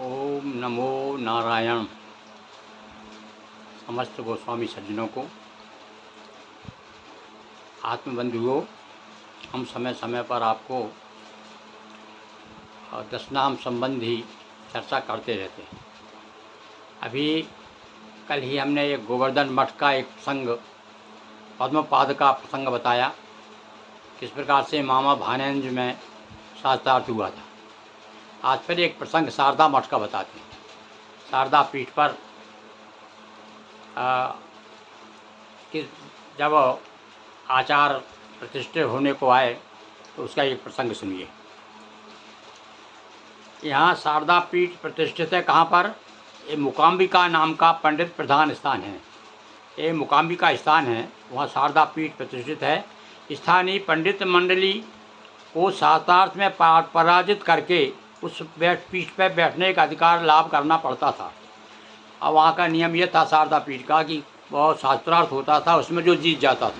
ओम नमो नारायण। समस्त गोस्वामी सज्जनों को, आत्मबंधुओं, हम समय समय पर आपको दशनाम संबंधी चर्चा करते रहते हैं। अभी कल ही हमने एक गोवर्धन मठ का एक प्रसंग, पद्मपाद का प्रसंग बताया, किस प्रकार से मामा भानंज में शास्त्रार्थ हुआ था। आज फिर एक प्रसंग शारदा मठ का बताते हैं। शारदा पीठ पर कि जब आचार प्रतिष्ठित होने को आए तो उसका एक प्रसंग सुनिए। यहाँ शारदा पीठ प्रतिष्ठित है कहाँ पर? ये मुकाम्बिका नाम का पंडित प्रधान स्थान है। ये मुकाम्बिका स्थान है, वहाँ शारदा पीठ प्रतिष्ठित है। स्थानीय पंडित मंडली को शास्त्रार्थ में पराजित करके उस पीठ पर बैठने का अधिकार लाभ करना पड़ता था। अब वहाँ का नियम यह था शारदा पीठ का कि बहुत शास्त्रार्थ होता था, उसमें जो जीत जाता था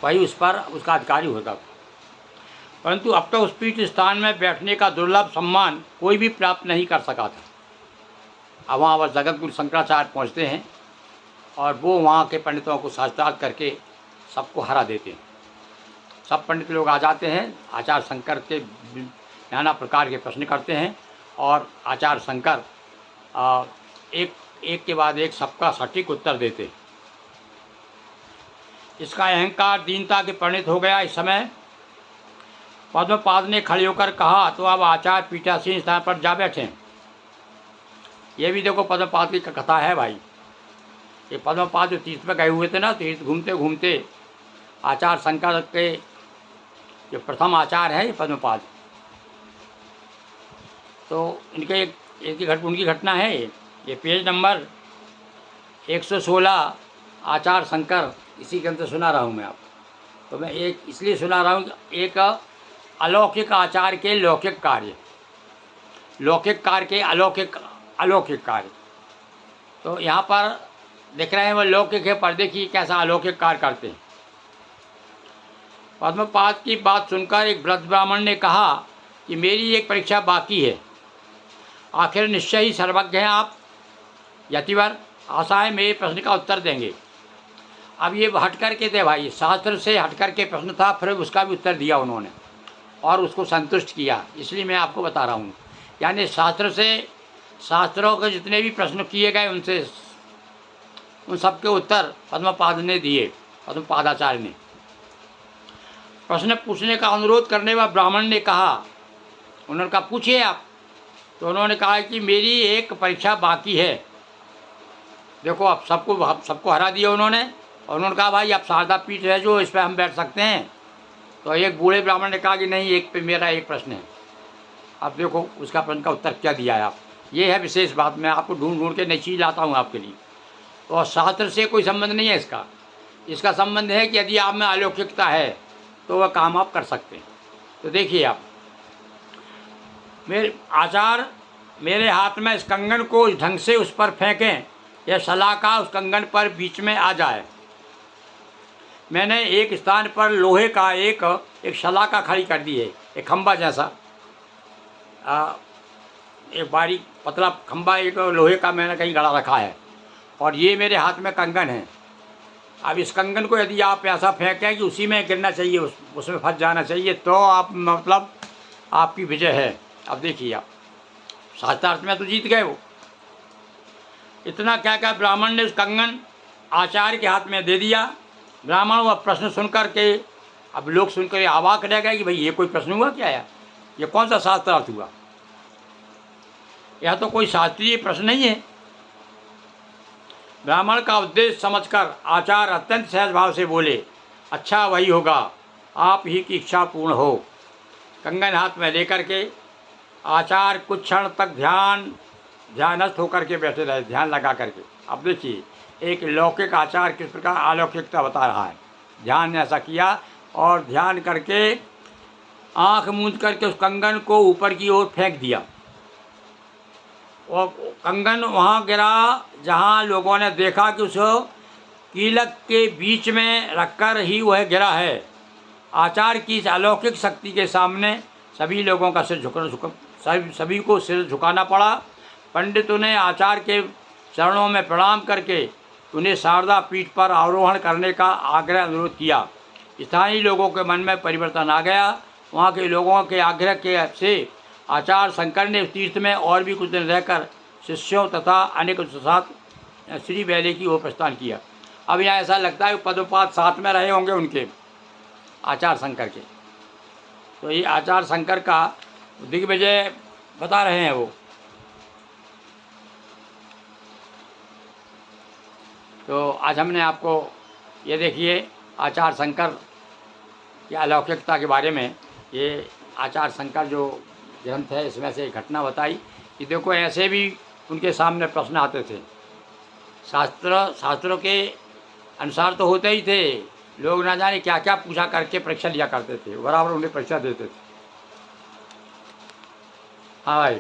वही उस पर उसका अधिकारी होता था। परंतु अब तक उस पीठ स्थान में बैठने का दुर्लभ सम्मान कोई भी प्राप्त नहीं कर सका था। अब वहाँ पर जगत गुरु शंकराचार्य पहुँचते हैं और वो वहाँ के पंडितों को शास्त्रार्थ करके सबको हरा देते हैं। सब पंडित लोग आ जाते हैं, आचार्य शंकर के नाना प्रकार के प्रश्न करते हैं और आचार्य शंकर एक के बाद एक सबका सटीक उत्तर देते। इसका अहंकार दीनता के परिणत हो गया। इस समय पद्मपाद ने खड़े होकर कहा, तो अब आचार्य पीठासीन स्थान पर जा बैठे। ये भी देखो पद्मपाद की कथा है भाई। ये पद्मपाद जो तीर्थ में गए हुए थे ना, तीर्थ घूमते घूमते आचार्य शंकर के जो प्रथम आचार्य है ये पद्मपाद, तो इनके उनकी घटना है। ये पेज नंबर 116 आचार्य शंकर, इसी के अंदर सुना रहा हूँ मैं आपको। तो मैं एक इसलिए सुना रहा हूँ, एक अलौकिक आचार्य के लौकिक कार्य, लौकिक कार्य के अलौकिक कार्य। तो यहाँ पर देख रहे हैं वो लौकिक है, पर देखिए कैसा अलौकिक कार्य करते हैं। पद्मपाद की बात सुनकर एक वृद्ध ब्राह्मण ने कहा कि मेरी एक परीक्षा बाकी है। आखिर निश्चय ही सर्वज्ञ हैं आप यतिवर, आशा है मेरे प्रश्न का उत्तर देंगे। अब ये हट कर के थे भाई, शास्त्र से हट कर के प्रश्न था, फिर उसका भी उत्तर दिया उन्होंने और उसको संतुष्ट किया। इसलिए मैं आपको बता रहा हूँ, यानी शास्त्रों के जितने भी प्रश्न किए गए उन सबके उत्तर पद्मपाद ने दिए। पद्मपादाचार्य ने प्रश्न पूछने का अनुरोध करने वाले ब्राह्मण ने कहा, उन्होंने कहा पूछिए आप। तो उन्होंने कहा कि मेरी एक परीक्षा बाकी है। देखो अब सबको हरा दिया उन्होंने, और उन्होंने कहा भाई आप शारदा पीठ है जो, इस पर हम बैठ सकते हैं। तो एक बूढ़े ब्राह्मण ने कहा कि नहीं, एक पे मेरा एक प्रश्न है। अब देखो उसका प्रश्न का उत्तर क्या दिया है आप। ये है विशेष बात, मैं आपको ढूंढ के नई चीज़ लाता हूँ आपके लिए। और शास्त्र से कोई संबंध नहीं है इसका संबंध है कि यदि आप में अलौकिकता है तो वह काम आप कर सकते हैं। तो देखिए आप, मेरे हाथ में इस कंगन को इस ढंग से उस पर फेंकें, यह सलाखा उस कंगन पर बीच में आ जाए। मैंने एक स्थान पर लोहे का एक सलाखा खड़ी कर दी है, एक खंबा जैसा, एक बारीक पतला खंबा, एक लोहे का मैंने कहीं गड़ा रखा है, और ये मेरे हाथ में कंगन है। अब इस कंगन को यदि आप ऐसा फेंकें कि उसी में गिरना चाहिए, उसमें फंस जाना चाहिए, तो आप मतलब आपकी विजय है। अब देखिए आप, शास्त्रार्थ में तो जीत गए वो। इतना क्या क्या ब्राह्मण ने उस कंगन आचार्य के हाथ में दे दिया। ब्राह्मण वह प्रश्न सुनकर के, अब लोग सुनकर अवाक रह गए कि भाई ये कोई प्रश्न हुआ क्या है, ये कौन सा शास्त्रार्थ हुआ, यह तो कोई शास्त्रीय प्रश्न नहीं है। ब्राह्मण का उद्देश्य समझकर आचार्य अत्यंत सहज भाव से बोले, अच्छा वही होगा, आप ही की इच्छा पूर्ण हो। कंगन हाथ में लेकर के आचार्य कुछ क्षण तक ध्यानस्थ होकर के बैठे रहे, ध्यान लगा करके। अब देखिए एक लौकिक आचार्य किस प्रकार अलौकिकता बता रहा है। ध्यान ऐसा किया और ध्यान करके आंख मूंद करके उस कंगन को ऊपर की ओर फेंक दिया, और कंगन वहाँ गिरा जहाँ लोगों ने देखा कि उस कीलक के बीच में रखकर ही वह गिरा है। आचार्य की इस अलौकिक शक्ति के सामने सभी लोगों का सिर सभी को सिर झुकाना पड़ा। पंडितों ने आचार्य के चरणों में प्रणाम करके उन्हें शारदा पीठ पर आरोहण करने का आग्रह अनुरोध किया। स्थानीय लोगों के मन में परिवर्तन आ गया। वहाँ के लोगों के आग्रह के से आचार्य शंकर ने तीर्थ में और भी कुछ दिन रहकर शिष्यों तथा अनेक के साथ श्री वैले की ओर प्रस्थान किया। अब यहाँ ऐसा लगता है पद्मपाद साथ में रहे होंगे उनके, आचार्य शंकर के। तो ये आचार्य शंकर का दिग्विजय बता रहे हैं वो। तो आज हमने आपको ये देखिए आचार्य शंकर की अलौकिकता के बारे में, ये आचार्य शंकर जो ग्रंथ है इसमें से एक घटना बताई कि देखो ऐसे भी उनके सामने प्रश्न आते थे। शास्त्रों के अनुसार तो होते ही थे, लोग ना जाने क्या क्या पूछा करके परीक्षा लिया करते थे, बराबर उन्हें परीक्षा देते थे। हाँ भाई।